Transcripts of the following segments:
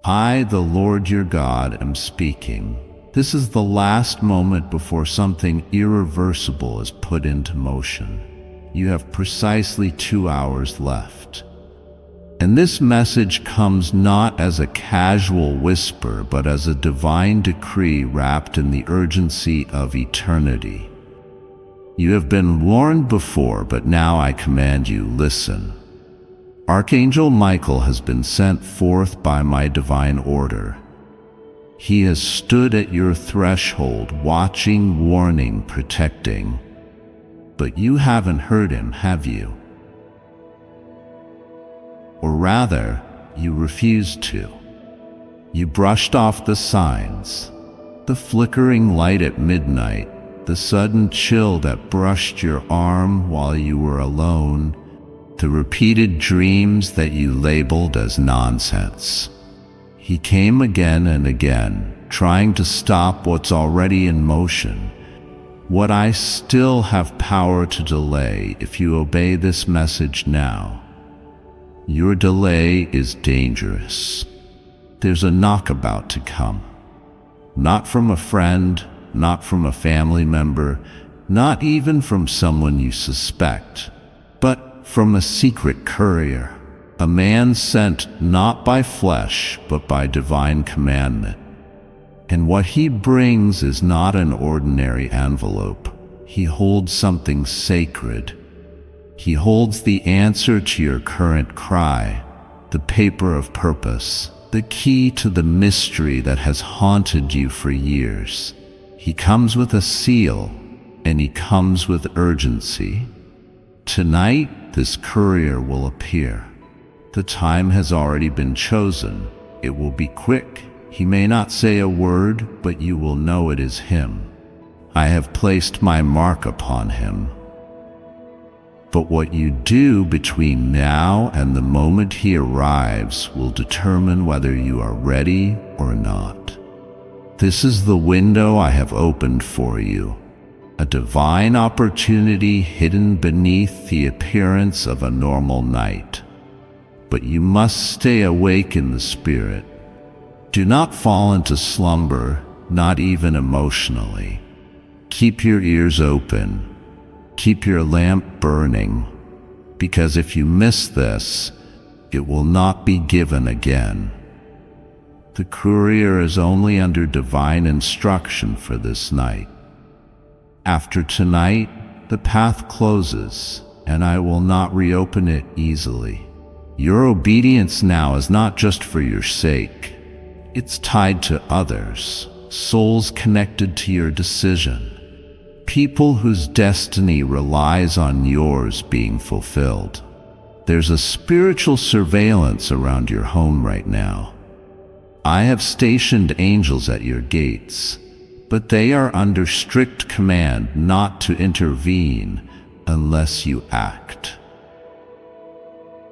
I, the Lord your God, am speaking. This is the last moment before something irreversible is put into motion. You have precisely 2 hours left. And this message comes not as a casual whisper, but as a divine decree wrapped in the urgency of eternity. You have been warned before, but now I command you, listen. Archangel Michael has been sent forth by my divine order. He has stood at your threshold, watching, warning, protecting. But you haven't heard him, have you? Or rather, you refused to. You brushed off the signs, the flickering light at midnight, the sudden chill that brushed your arm while you were alone, the repeated dreams that you labeled as nonsense. He came again and again, trying to stop what's already in motion. What I still have power to delay if you obey this message now. Your delay is dangerous. There's a knock about to come. Not from a friend, not from a family member, not even from someone you suspect, but from a secret courier, a man sent not by flesh, but by divine commandment. And what he brings is not an ordinary envelope. He holds something sacred. He holds the answer to your current cry, the paper of purpose, the key to the mystery that has haunted you for years. He comes with a seal, and he comes with urgency. Tonight, this courier will appear. The time has already been chosen. It will be quick. He may not say a word, but you will know it is him. I have placed my mark upon him. But what you do between now and the moment he arrives will determine whether you are ready or not. This is the window I have opened for you. A divine opportunity hidden beneath the appearance of a normal night. But you must stay awake in the spirit. Do not fall into slumber, not even emotionally. Keep your ears open. Keep your lamp burning, because if you miss this, it will not be given again. The courier is only under divine instruction for this night. After tonight, the path closes, and I will not reopen it easily. Your obedience now is not just for your sake. It's tied to others, souls connected to your decision, people whose destiny relies on yours being fulfilled. There's a spiritual surveillance around your home right now. I have stationed angels at your gates, but they are under strict command not to intervene unless you act.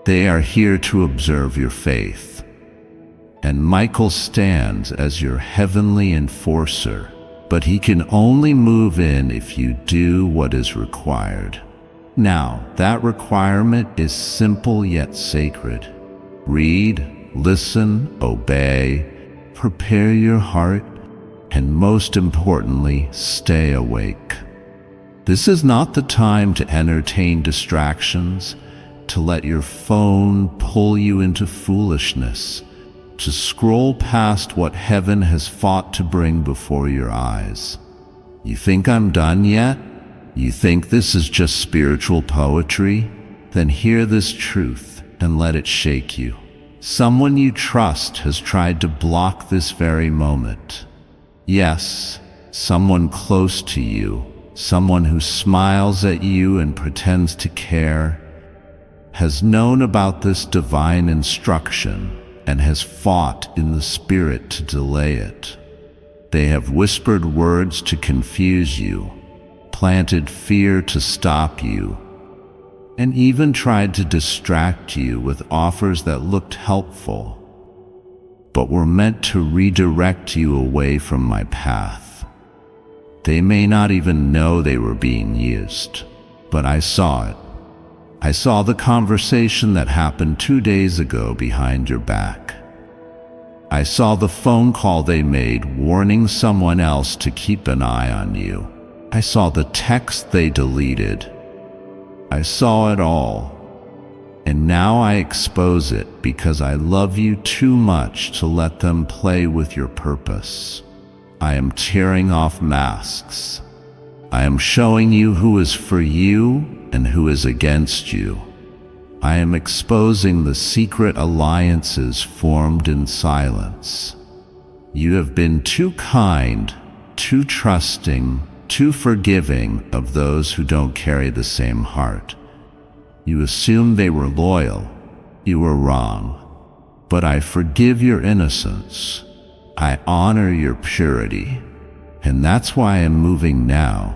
They are here to observe your faith, and Michael stands as your heavenly enforcer, but he can only move in if you do what is required. Now, that requirement is simple yet sacred. Read, listen, obey, prepare your heart, and most importantly, stay awake. This is not the time to entertain distractions, to let your phone pull you into foolishness, to scroll past what heaven has fought to bring before your eyes. You think I'm done yet? You think this is just spiritual poetry? Then hear this truth and let it shake you. Someone you trust has tried to block this very moment. Yes, someone close to you, someone who smiles at you and pretends to care, has known about this divine instruction and has fought in the spirit to delay it. They have whispered words to confuse you, planted fear to stop you, and even tried to distract you with offers that looked helpful, but were meant to redirect you away from my path. They may not even know they were being used, but I saw it. I saw the conversation that happened 2 days ago behind your back. I saw the phone call they made warning someone else to keep an eye on you. I saw the text they deleted. I saw it all. And now I expose it because I love you too much to let them play with your purpose. I am tearing off masks. I am showing you who is for you and who is against you. I am exposing the secret alliances formed in silence. You have been too kind, too trusting, too forgiving of those who don't carry the same heart. You assumed they were loyal. You were wrong. But I forgive your innocence. I honor your purity. And that's why I'm moving now.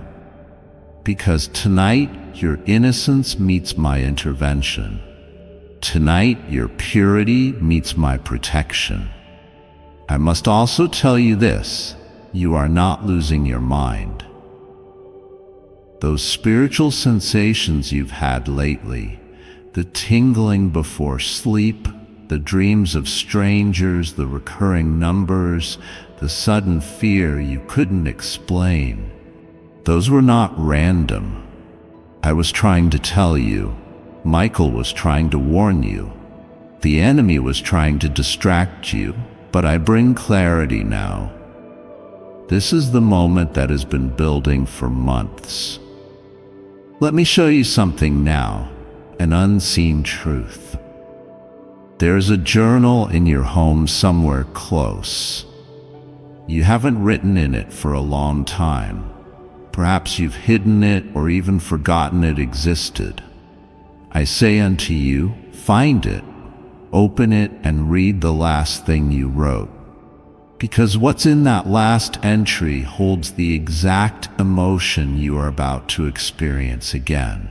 Because tonight, your innocence meets my intervention. Tonight, your purity meets my protection. I must also tell you this: you are not losing your mind. Those spiritual sensations you've had lately, the tingling before sleep, the dreams of strangers, the recurring numbers, the sudden fear you couldn't explain, those were not random. I was trying to tell you. Michael was trying to warn you. The enemy was trying to distract you, but I bring clarity now. This is the moment that has been building for months. Let me show you something now, an unseen truth. There's a journal in your home somewhere close. You haven't written in it for a long time. Perhaps you've hidden it or even forgotten it existed. I say unto you, find it, open it, and read the last thing you wrote. Because what's in that last entry holds the exact emotion you are about to experience again.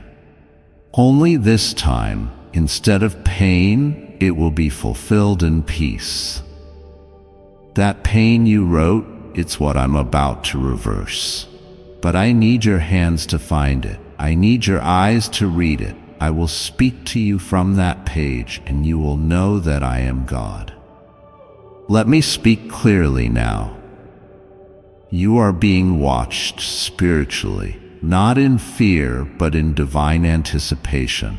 Only this time, instead of pain, it will be fulfilled in peace. That pain you wrote, it's what I'm about to reverse. But I need your hands to find it. I need your eyes to read it. I will speak to you from that page, and you will know that I am God. Let me speak clearly now. You are being watched spiritually, not in fear, but in divine anticipation.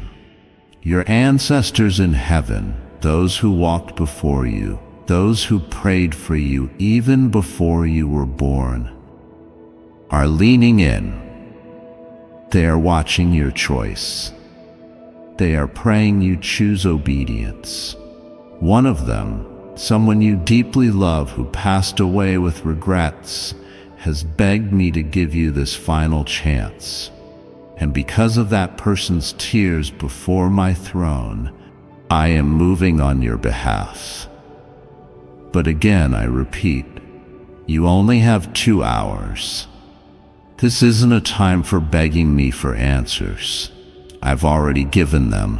Your ancestors in heaven, those who walked before you, those who prayed for you even before you were born, are leaning in. They are watching your choice. They are praying you choose obedience. One of them, someone you deeply love who passed away with regrets, has begged me to give you this final chance. And because of that person's tears before my throne, I am moving on your behalf. But again, I repeat, you only have 2 hours. This isn't a time for begging me for answers. I've already given them.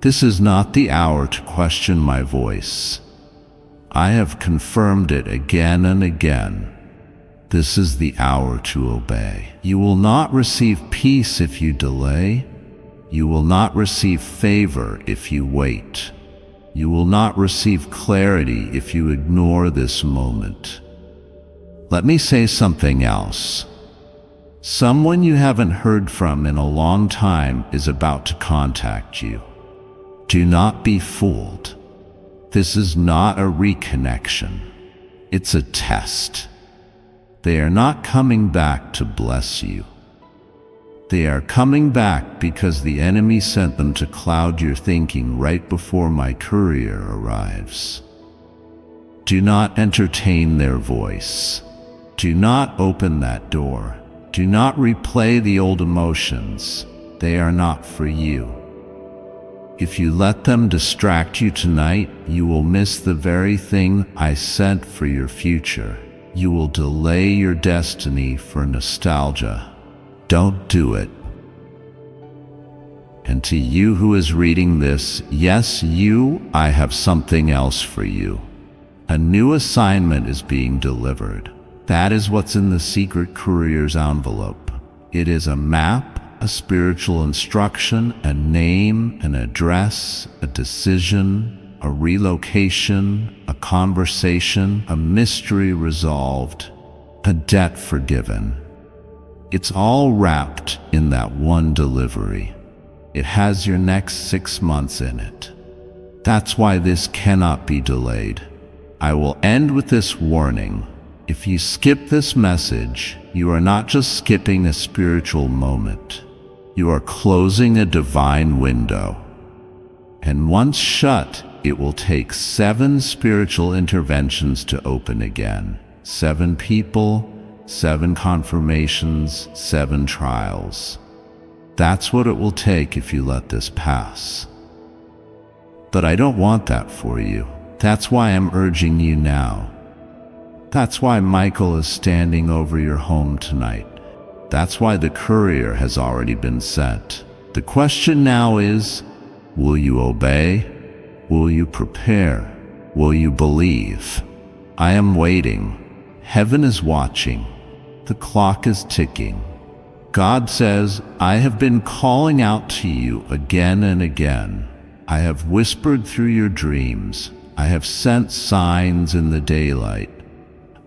This is not the hour to question my voice. I have confirmed it again and again. This is the hour to obey. You will not receive peace if you delay. You will not receive favor if you wait. You will not receive clarity if you ignore this moment. Let me say something else. Someone you haven't heard from in a long time is about to contact you. Do not be fooled. This is not a reconnection. It's a test. They are not coming back to bless you. They are coming back because the enemy sent them to cloud your thinking right before my courier arrives. Do not entertain their voice. Do not open that door. Do not replay the old emotions. They are not for you. If you let them distract you tonight, you will miss the very thing I sent for your future. You will delay your destiny for nostalgia. Don't do it. And to you who is reading this, yes, you, I have something else for you. A new assignment is being delivered. That is what's in the secret courier's envelope. It is a map, a spiritual instruction, a name, an address, a decision, a relocation, a conversation, a mystery resolved, a debt forgiven. It's all wrapped in that one delivery. It has your next 6 months in it. That's why this cannot be delayed. I will end with this warning. If you skip this message, you are not just skipping a spiritual moment. You are closing a divine window. And once shut, it will take 7 spiritual interventions to open again. 7 people, 7 confirmations, 7 trials. That's what it will take if you let this pass. But I don't want that for you. That's why I'm urging you now. That's why Michael is standing over your home tonight. That's why the courier has already been sent. The question now is, will you obey? Will you prepare? Will you believe? I am waiting. Heaven is watching. The clock is ticking. God says, I have been calling out to you again and again. I have whispered through your dreams. I have sent signs in the daylight.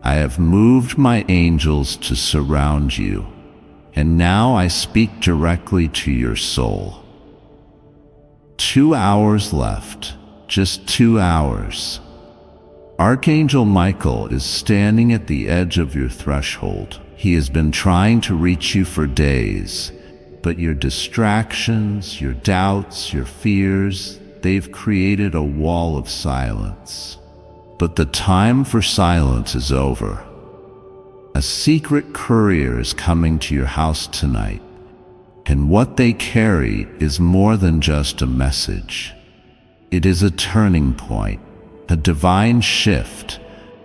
I have moved my angels to surround you. And now I speak directly to your soul. 2 hours left. Just 2 hours. Archangel Michael is standing at the edge of your threshold. He has been trying to reach you for days, but your distractions, your doubts, your fears, they've created a wall of silence. But the time for silence is over. A secret courier is coming to your house tonight, and what they carry is more than just a message. It is a turning point, a divine shift,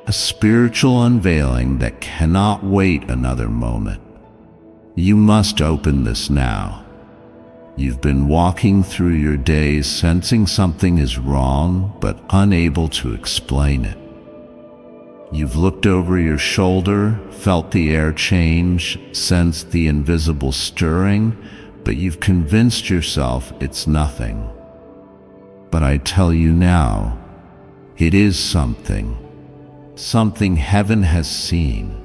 a spiritual unveiling that cannot wait another moment. You must open this now. You've been walking through your days sensing something is wrong, but unable to explain it. You've looked over your shoulder, felt the air change, sensed the invisible stirring, but you've convinced yourself it's nothing. But I tell you now, it is something. Something heaven has seen.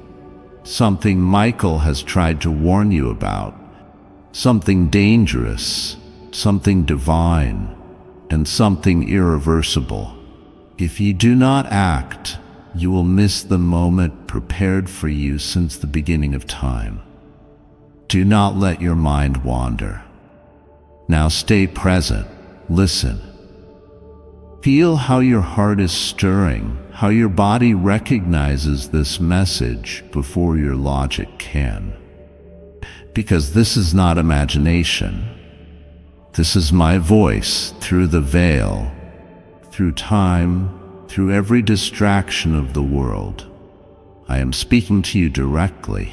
Something Michael has tried to warn you about. Something dangerous, something divine, and something irreversible. If you do not act, you will miss the moment prepared for you since the beginning of time. Do not let your mind wander. Now stay present. Listen. Feel how your heart is stirring, how your body recognizes this message before your logic can. Because this is not imagination. This is my voice through the veil, through time, through every distraction of the world. I am speaking to you directly,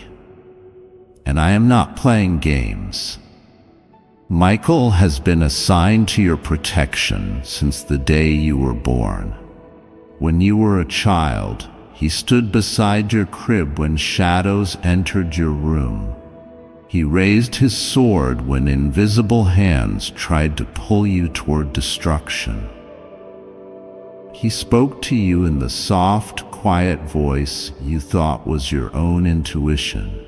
and I am not playing games. Michael has been assigned to your protection since the day you were born. When you were a child, he stood beside your crib when shadows entered your room. He raised his sword when invisible hands tried to pull you toward destruction. He spoke to you in the soft, quiet voice you thought was your own intuition.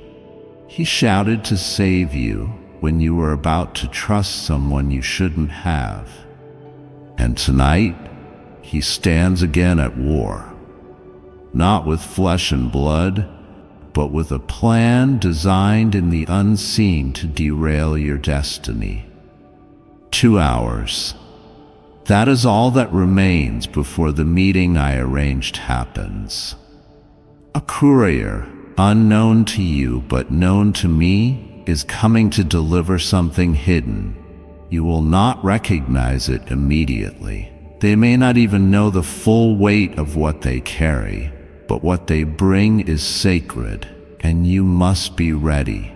He shouted to save you when you were about to trust someone you shouldn't have. And tonight, he stands again at war, not with flesh and blood, but with a plan designed in the unseen to derail your destiny. 2 hours. That is all that remains before the meeting I arranged happens. A courier, unknown to you but known to me, is coming to deliver something hidden. You will not recognize it immediately. They may not even know the full weight of what they carry, but what they bring is sacred, and you must be ready.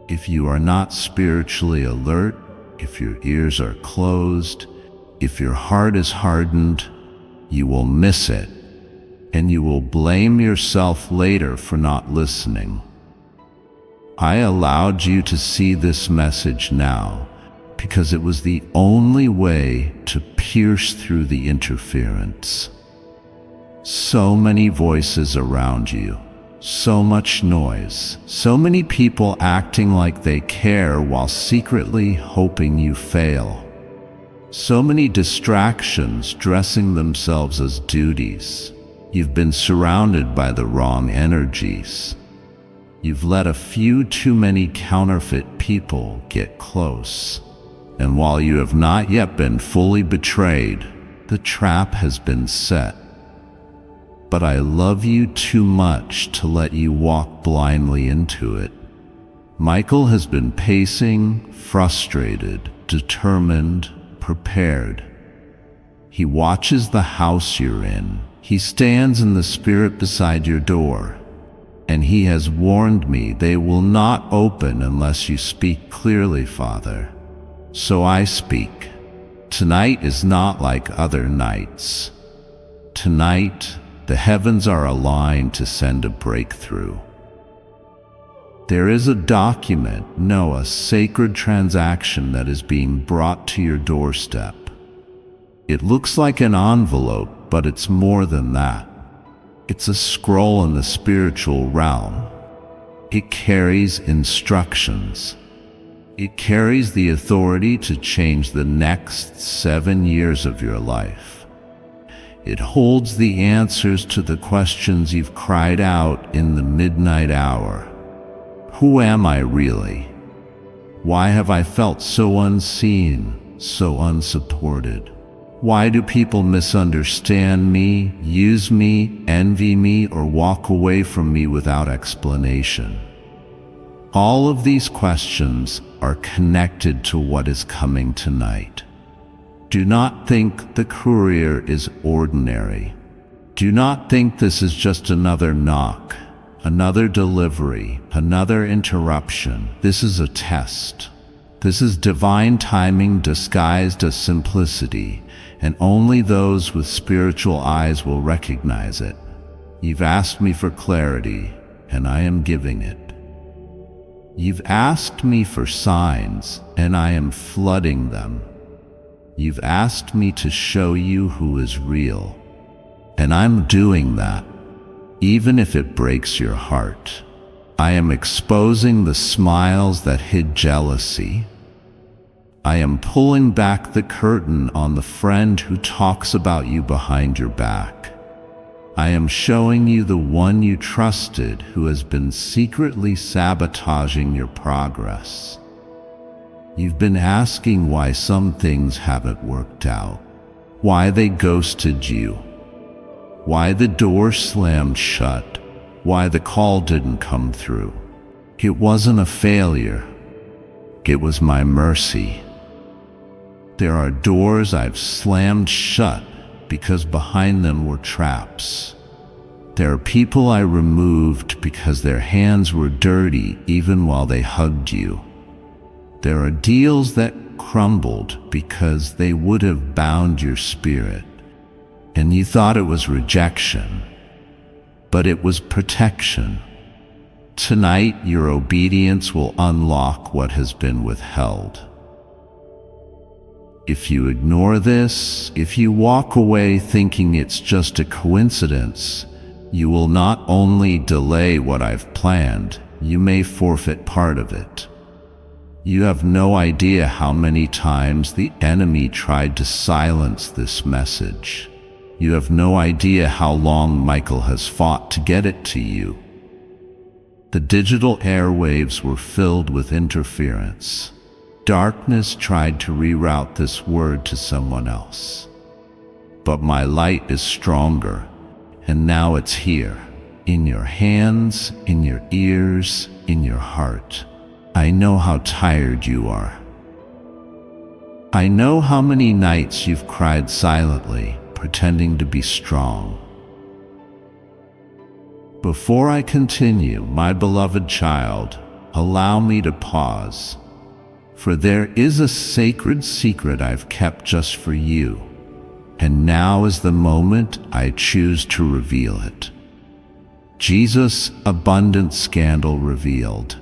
If you are not spiritually alert, if your ears are closed, if your heart is hardened, you will miss it, and you will blame yourself later for not listening. I allowed you to see this message now because it was the only way to pierce through the interference. So many voices around you, so much noise, so many people acting like they care while secretly hoping you fail. So many distractions dressing themselves as duties. You've been surrounded by the wrong energies. You've let a few too many counterfeit people get close. And while you have not yet been fully betrayed, the trap has been set. But I love you too much to let you walk blindly into it. Michael has been pacing, frustrated, determined, prepared. He watches the house you're in. He stands in the spirit beside your door. And he has warned me they will not open unless you speak clearly, Father. So I speak. Tonight is not like other nights. Tonight, the heavens are aligned to send a breakthrough. There is a document, no, a sacred transaction that is being brought to your doorstep. It looks like an envelope, but it's more than that. It's a scroll in the spiritual realm. It carries instructions. It carries the authority to change the next 7 years of your life. It holds the answers to the questions you've cried out in the midnight hour. Who am I really? Why have I felt so unseen, so unsupported? Why do people misunderstand me, use me, envy me, or walk away from me without explanation? All of these questions are connected to what is coming tonight. Do not think the courier is ordinary. Do not think this is just another knock, another delivery, another interruption. This is a test. This is divine timing disguised as simplicity, and only those with spiritual eyes will recognize it. You've asked me for clarity, and I am giving it. You've asked me for signs, and I am flooding them. You've asked me to show you who is real, and I'm doing that, even if it breaks your heart. I am exposing the smiles that hid jealousy. I am pulling back the curtain on the friend who talks about you behind your back. I am showing you the one you trusted who has been secretly sabotaging your progress. You've been asking why some things haven't worked out, why they ghosted you, why the door slammed shut, why the call didn't come through. It wasn't a failure. It was my mercy. There are doors I've slammed shut because behind them were traps. There are people I removed because their hands were dirty even while they hugged you. There are deals that crumbled because they would have bound your spirit, and you thought it was rejection, but it was protection. Tonight, your obedience will unlock what has been withheld. If you ignore this, if you walk away thinking it's just a coincidence, you will not only delay what I've planned, you may forfeit part of it. You have no idea how many times the enemy tried to silence this message. You have no idea how long Michael has fought to get it to you. The digital airwaves were filled with interference. Darkness tried to reroute this word to someone else. But my light is stronger, and now it's here, in your hands, in your ears, in your heart. I know how tired you are. I know how many nights you've cried silently, pretending to be strong. Before I continue, my beloved child, allow me to pause, for there is a sacred secret I've kept just for you, and now is the moment I choose to reveal it. Jesus' abundant scandal revealed.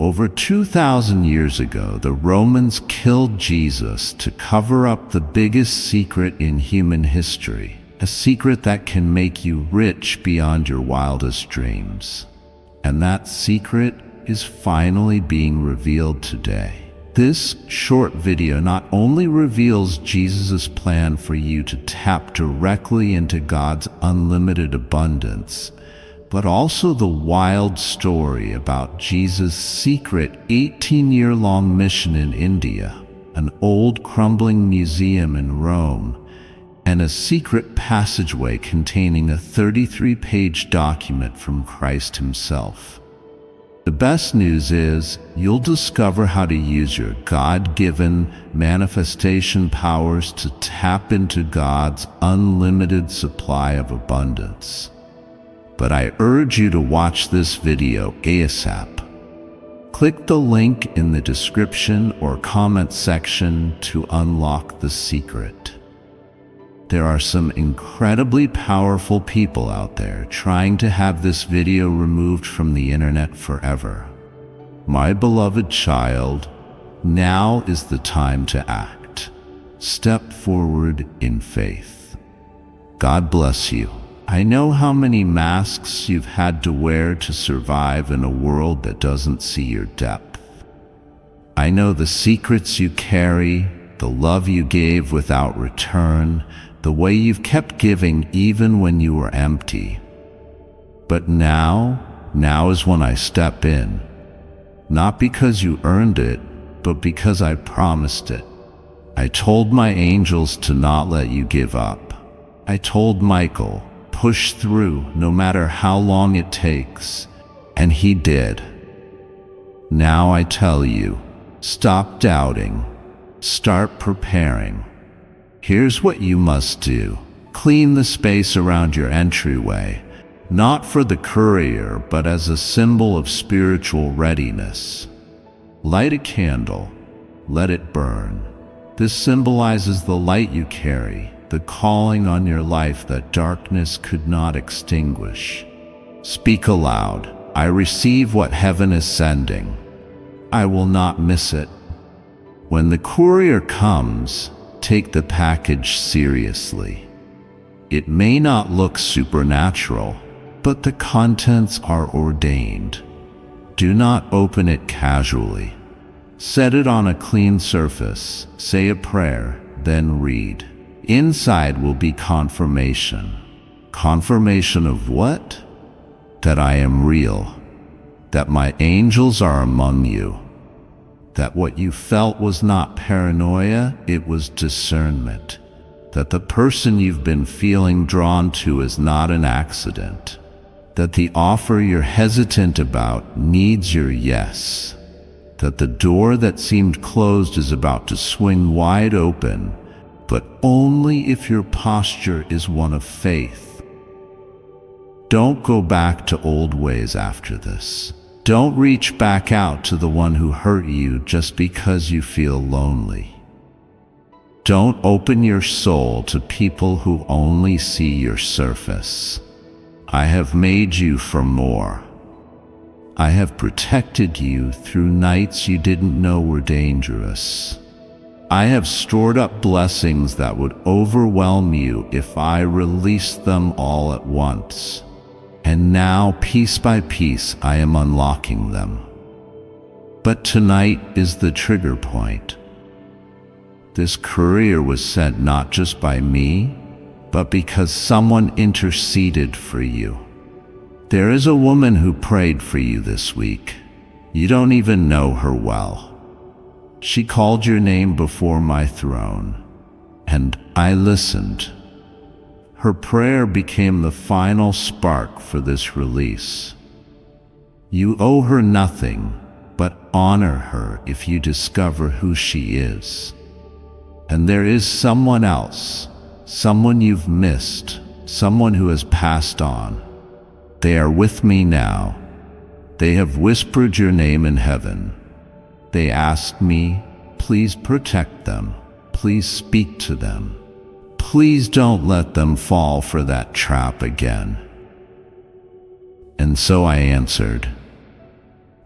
Over 2,000 years ago, the Romans killed Jesus to cover up the biggest secret in human history, a secret that can make you rich beyond your wildest dreams. And that secret is finally being revealed today. This short video not only reveals Jesus' plan for you to tap directly into God's unlimited abundance, but also the wild story about Jesus' secret 18-year-long mission in India, an old crumbling museum in Rome, and a secret passageway containing a 33-page document from Christ himself. The best news is you'll discover how to use your God-given manifestation powers to tap into God's unlimited supply of abundance. But I urge you to watch this video ASAP. Click the link in the description or comment section to unlock the secret. There are some incredibly powerful people out there trying to have this video removed from the internet forever. My beloved child, now is the time to act. Step forward in faith. God bless you. I know how many masks you've had to wear to survive in a world that doesn't see your depth. I know the secrets you carry, the love you gave without return, the way you've kept giving even when you were empty. But now is when I step in. Not because you earned it, but because I promised it. I told my angels to not let you give up. I told Michael, push through no matter how long it takes, and he did. Now I tell you, stop doubting, start preparing. Here's what you must do. Clean the space around your entryway, not for the courier, but as a symbol of spiritual readiness. Light a candle, let it burn. This symbolizes the light you carry, the calling on your life that darkness could not extinguish. Speak aloud, I receive what heaven is sending. I will not miss it. When the courier comes, take the package seriously. It may not look supernatural, but the contents are ordained. Do not open it casually. Set it on a clean surface, say a prayer, then read. Inside will be confirmation. Confirmation of what? That I am real. That my angels are among you. That what you felt was not paranoia, it was discernment. That the person you've been feeling drawn to is not an accident. That the offer you're hesitant about needs your yes. That the door that seemed closed is about to swing wide open, but only if your posture is one of faith. Don't go back to old ways after this. Don't reach back out to the one who hurt you just because you feel lonely. Don't open your soul to people who only see your surface. I have made you for more. I have protected you through nights you didn't know were dangerous. I have stored up blessings that would overwhelm you if I released them all at once. And now, piece by piece, I am unlocking them. But tonight is the trigger point. This courier was sent not just by me, but because someone interceded for you. There is a woman who prayed for you this week. You don't even know her well. She called your name before my throne, and I listened. Her prayer became the final spark for this release. You owe her nothing, but honor her if you discover who she is. And there is someone else, someone you've missed, someone who has passed on. They are with me now. They have whispered your name in heaven. They asked me, please protect them. Please speak to them. Please don't let them fall for that trap again. And so I answered.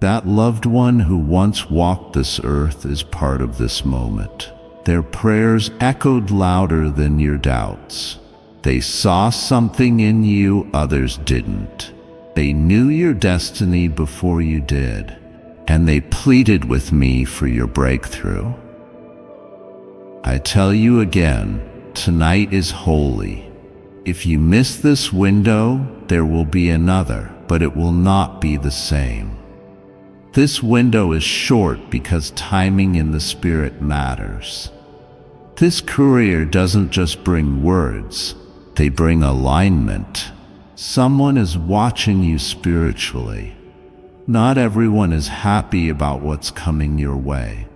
That loved one who once walked this earth is part of this moment. Their prayers echoed louder than your doubts. They saw something in you others didn't. They knew your destiny before you did, and they pleaded with me for your breakthrough. I tell you again, tonight is holy. If you miss this window, there will be another, but it will not be the same. This window is short because timing in the spirit matters. This courier doesn't just bring words, they bring alignment. Someone is watching you spiritually. Not everyone is happy about what's coming your way.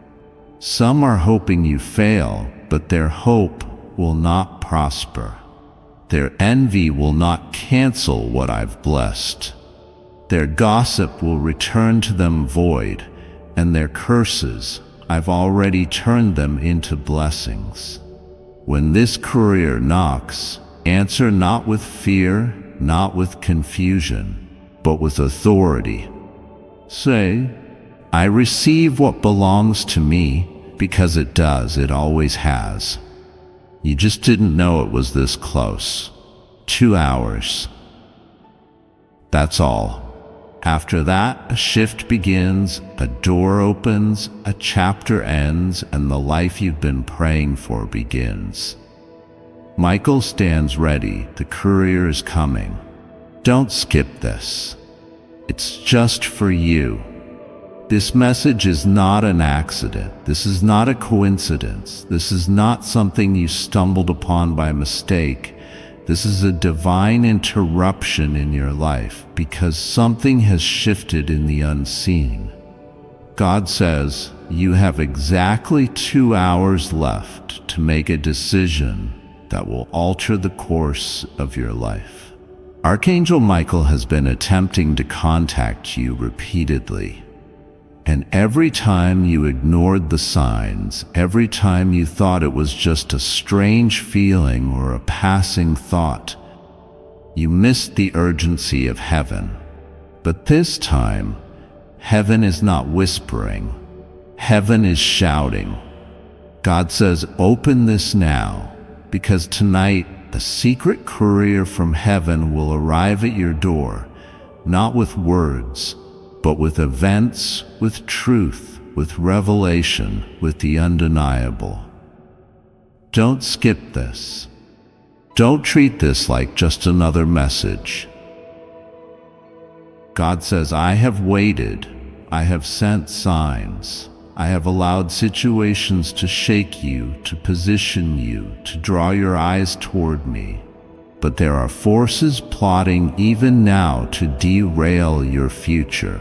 Some are hoping you fail, but their hope will not prosper. Their envy will not cancel what I've blessed. Their gossip will return to them void, and their curses, I've already turned them into blessings. When this courier knocks, answer not with fear, not with confusion, but with authority. Say, I receive what belongs to me, because it does, it always has. You just didn't know it was this close. 2 hours. That's all. After that, a shift begins, a door opens, a chapter ends, and the life you've been praying for begins. Michael stands ready. The courier is coming. Don't skip this. It's just for you. This message is not an accident. This is not a coincidence. This is not something you stumbled upon by mistake. This is a divine interruption in your life because something has shifted in the unseen. God says, you have exactly 2 hours left to make a decision that will alter the course of your life. Archangel Michael has been attempting to contact you repeatedly. And every time you ignored the signs, every time you thought it was just a strange feeling or a passing thought, you missed the urgency of heaven. But this time, heaven is not whispering. Heaven is shouting. God says, open this now, because tonight a secret courier from heaven will arrive at your door, not with words, but with events, with truth, with revelation, with the undeniable. Don't skip this. Don't treat this like just another message. God says, I have waited. I have sent signs. I have allowed situations to shake you, to position you, to draw your eyes toward me. But there are forces plotting even now to derail your future.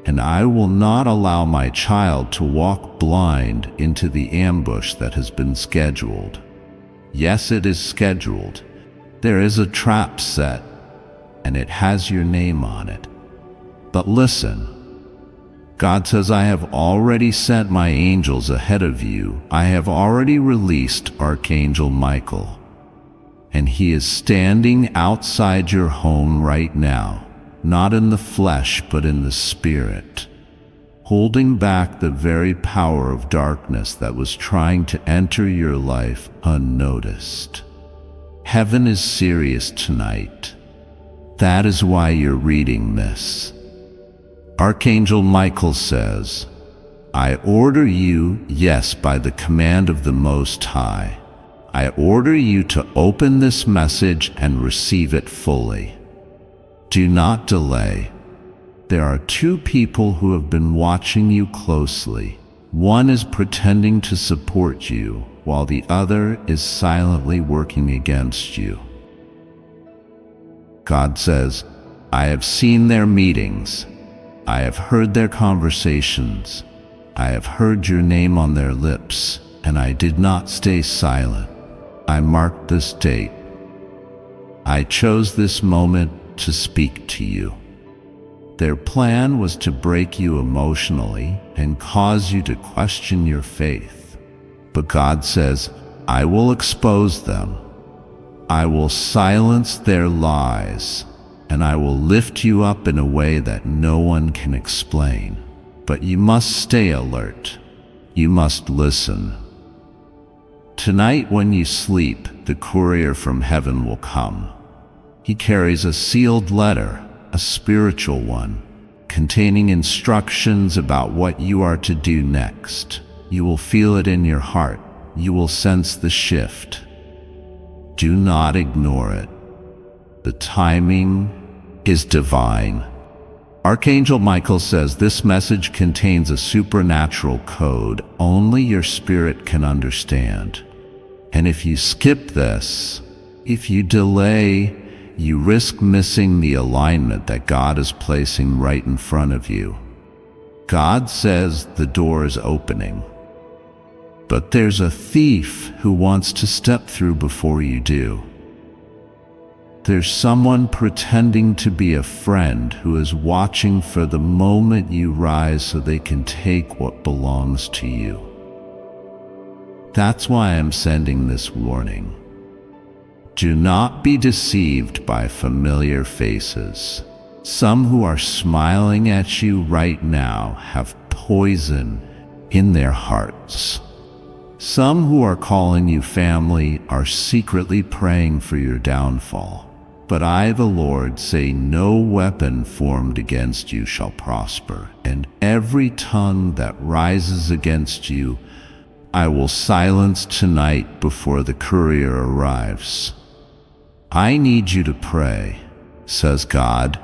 And I will not allow my child to walk blind into the ambush that has been scheduled. Yes, it is scheduled. There is a trap set, and it has your name on it. But listen, God says, I have already sent my angels ahead of you. I have already released Archangel Michael, and he is standing outside your home right now. Not in the flesh, but in the spirit, holding back the very power of darkness that was trying to enter your life unnoticed. Heaven is serious tonight. That is why you're reading this. Archangel Michael says, I order you, yes, by the command of the Most High, I order you to open this message and receive it fully. Do not delay. There are 2 people who have been watching you closely. One is pretending to support you, while the other is silently working against you. God says, I have seen their meetings. I have heard their conversations. I have heard your name on their lips, and I did not stay silent. I marked this date. I chose this moment to speak to you. Their plan was to break you emotionally and cause you to question your faith. But God says, I will expose them. I will silence their lies. and I will lift you up in a way that no one can explain. But you must stay alert. You must listen. Tonight when you sleep, the courier from heaven will come. He carries a sealed letter, a spiritual one, containing instructions about what you are to do next. You will feel it in your heart. You will sense the shift. Do not ignore it. The timing is divine. Archangel Michael says this message contains a supernatural code only your spirit can understand. And if you skip this, if you delay, you risk missing the alignment that God is placing right in front of you. God says the door is opening, but there's a thief who wants to step through before you do. There's someone pretending to be a friend who is watching for the moment you rise so they can take what belongs to you. That's why I'm sending this warning. Do not be deceived by familiar faces. Some who are smiling at you right now have poison in their hearts. Some who are calling you family are secretly praying for your downfall. But I, the Lord, say no weapon formed against you shall prosper, and every tongue that rises against you I will silence tonight before the courier arrives. I need you to pray, says God,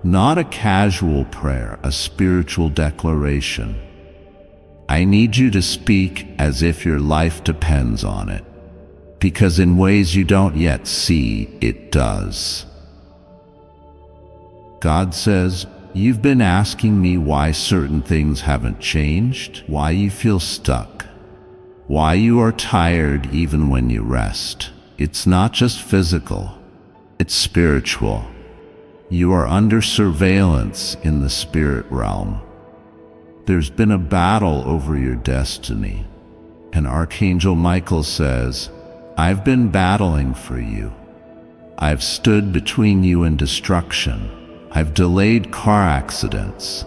not a casual prayer, a spiritual declaration. I need you to speak as if your life depends on it, because in ways you don't yet see, it does. God says, you've been asking me why certain things haven't changed, why you feel stuck, why you are tired even when you rest. It's not just physical, it's spiritual. You are under surveillance in the spirit realm. There's been a battle over your destiny, and Archangel Michael says, I've been battling for you. I've stood between you and destruction. I've delayed car accidents.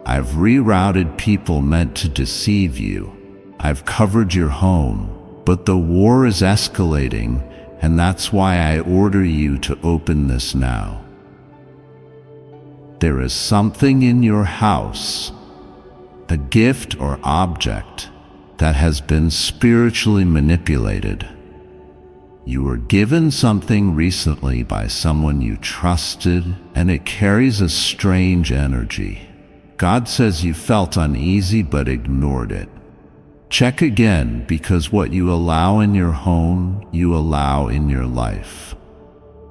I've rerouted people meant to deceive you. I've covered your home, but the war is escalating, and that's why I order you to open this now. There is something in your house, a gift or object, that has been spiritually manipulated. You were given something recently by someone you trusted, and it carries a strange energy. God says you felt uneasy but ignored it. Check again, because what you allow in your home, you allow in your life.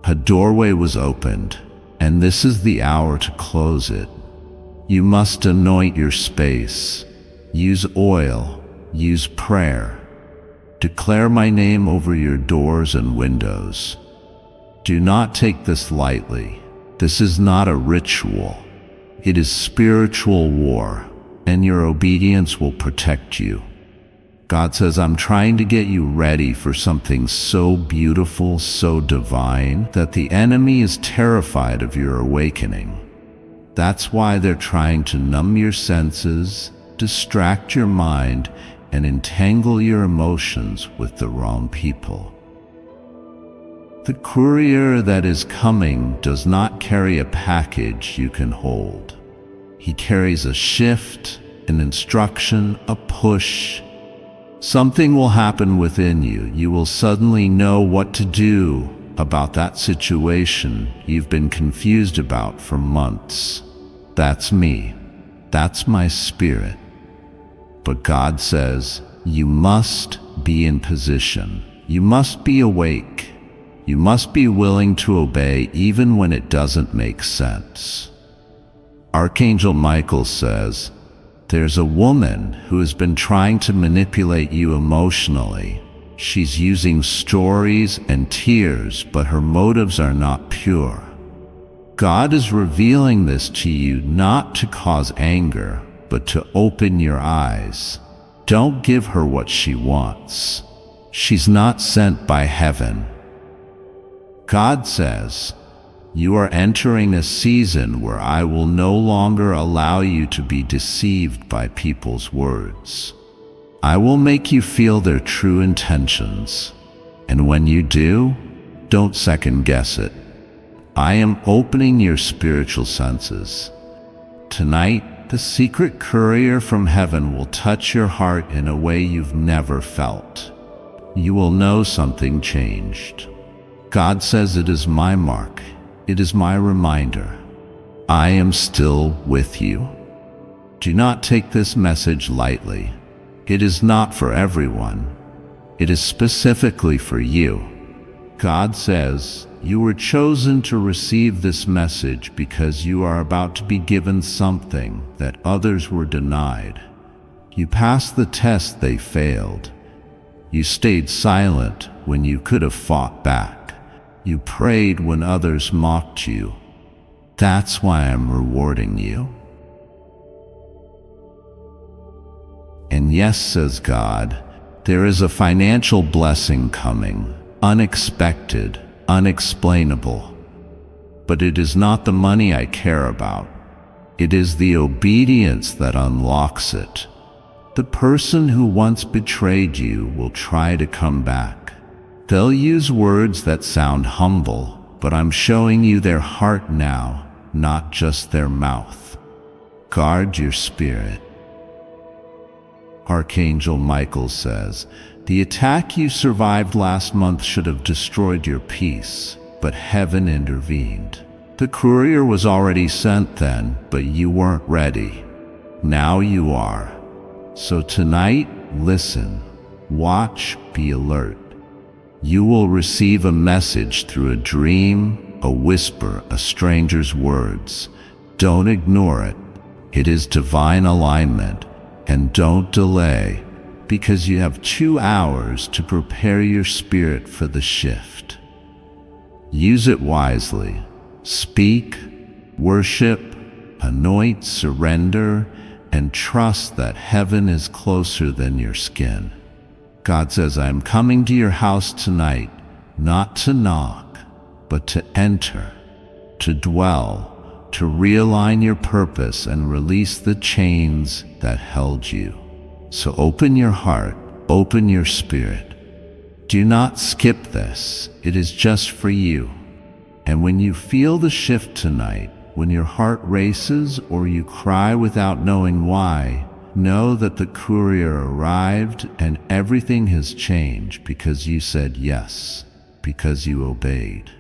A doorway was opened, and this is the hour to close it. You must anoint your space. Use oil. Use prayer. Declare my name over your doors and windows. Do not take this lightly. This is not a ritual. It is spiritual war, and your obedience will protect you. God says, I'm trying to get you ready for something so beautiful, so divine, that the enemy is terrified of your awakening. That's why they're trying to numb your senses, distract your mind, and entangle your emotions with the wrong people. The courier that is coming does not carry a package you can hold. He carries a shift, an instruction, a push. Something will happen within you. You will suddenly know what to do about that situation you've been confused about for months. That's me. That's my spirit. But God says, you must be in position. You must be awake. You must be willing to obey even when it doesn't make sense. Archangel Michael says, there's a woman who has been trying to manipulate you emotionally. She's using stories and tears, but her motives are not pure. God is revealing this to you not to cause anger, but to open your eyes. Don't give her what she wants. She's not sent by heaven. God says, You are entering a season where I will no longer allow you to be deceived by people's words. I will make you feel their true intentions. And when you do, don't second guess it. I am opening your spiritual senses. Tonight, the secret courier from heaven will touch your heart in a way you've never felt. You will know something changed. God says it is my mark. It is my reminder. I am still with you. Do not take this message lightly. It is not for everyone. It is specifically for you. God says, you were chosen to receive this message because you are about to be given something that others were denied. You passed the test they failed. You stayed silent when you could have fought back. You prayed when others mocked you. That's why I'm rewarding you. And yes, says God, there is a financial blessing coming, unexpected, unexplainable. But it is not the money I care about. It is the obedience that unlocks it. The person who once betrayed you will try to come back. They'll use words that sound humble, but I'm showing you their heart now, not just their mouth. Guard your spirit. Archangel Michael says, the attack you survived last month should have destroyed your peace, but heaven intervened. The courier was already sent then, but you weren't ready. Now you are. So tonight, listen, watch, be alert. You will receive a message through a dream, a whisper, a stranger's words. Don't ignore it. It is divine alignment. And don't delay, because you have 2 hours to prepare your spirit for the shift. Use it wisely. Speak, worship, anoint, surrender, and trust that heaven is closer than your skin. God says, I am coming to your house tonight, not to knock, but to enter, to dwell, to realign your purpose and release the chains that held you. So open your heart, open your spirit. Do not skip this. It is just for you. And when you feel the shift tonight, when your heart races or you cry without knowing why, know that the courier arrived and everything has changed because you said yes, because you obeyed.